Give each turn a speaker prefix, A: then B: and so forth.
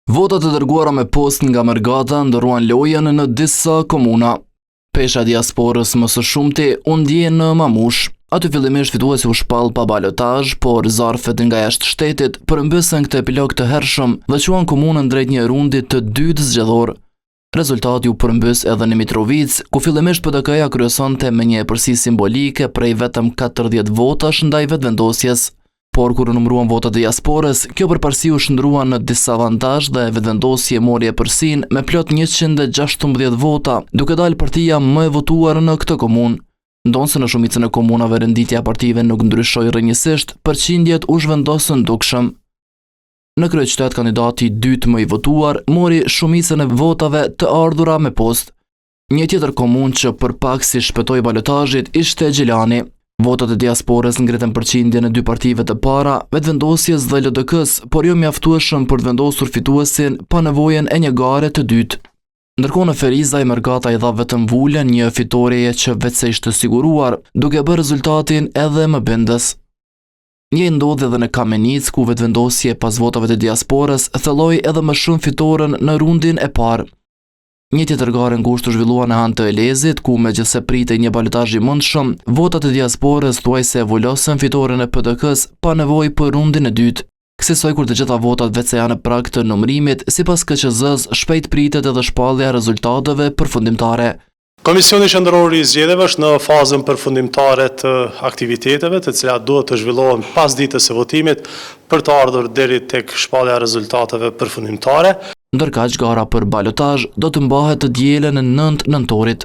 A: Votat e dërguara me post nga Mërgata ndërruan lojën në disa komuna. Pesha diasporës më së shumti u ndje në Mamush. Aty fillimisht fituesi u shpall pa balotazh, por zarfet nga jashtë shtetit përmbysën këtë epilog të hershëm dhe quan komunën drejt një rundi të dytë zgjedhor. Rezultati u përmbys edhe në Mitrovic, ku fillimisht PDK-ja kryesonte me një epërsi simbolike prej vetëm 40 votash ndaj vetëvendosjes. Por kur numëruan votat e diasporës, kjo përparësi u shndrua në disavantazh dhe vetëvendosje mori epërsinë me plot 116 vota, duke dalë partia më e votuar në këtë komunë. Ndonse në shumicën e komunave renditja e partive nuk ndryshoi rrënjësisht, përqindjet u zhvendosën dukshëm. Në kryeqytet kandidati i dytë më i votuar mori shumicën e votave të ardhura me post. Një tjetër komunë që përpaksi shpëtoi balotazhit ishte Gjelani. Votat e diasporës ngritën përqindjen e dy partive të para, vetëvendosjes dhe LDK-s, por jo mjaftueshëm për të vendosur fituesin pa nevojën e një gare të dytë. Ndërkohë në Ferizaj Mërgata i dha vetëm vulën një fitoreje që vetëse ishte siguruar, duke bërë rezultatin edhe më bindës. Një ndodhi edhe në Kamenic, ku vetëvendosje pas votave të diasporës thelloi edhe më shumë fitoren në rundin e parë. Një tjetër gare ngushtë u zhvillua në anë të Elezit, ku megjithse pritej një balotazh i mundshëm, votat e diasporës thuajse vulosën fitoren e PDK-s pa nevojë për rundin e dytë. Kësaj kur të gjitha votat vetëse janë në prag të numërimit, sipas KQZ-s shpejt pritet edhe shpallja e rezultateve përfundimtare.
B: Komisioni Qendror i Zgjedhjeve është në fazën përfundimtare të aktiviteteve, të cilat duhet të zhvillohen pas ditës së votimit për të ardhur deri tek shpallja e rezultateve përfundimtare.
A: Ndërkaq gara për balotazh do të mbahet të dielën e 9 nëntorit.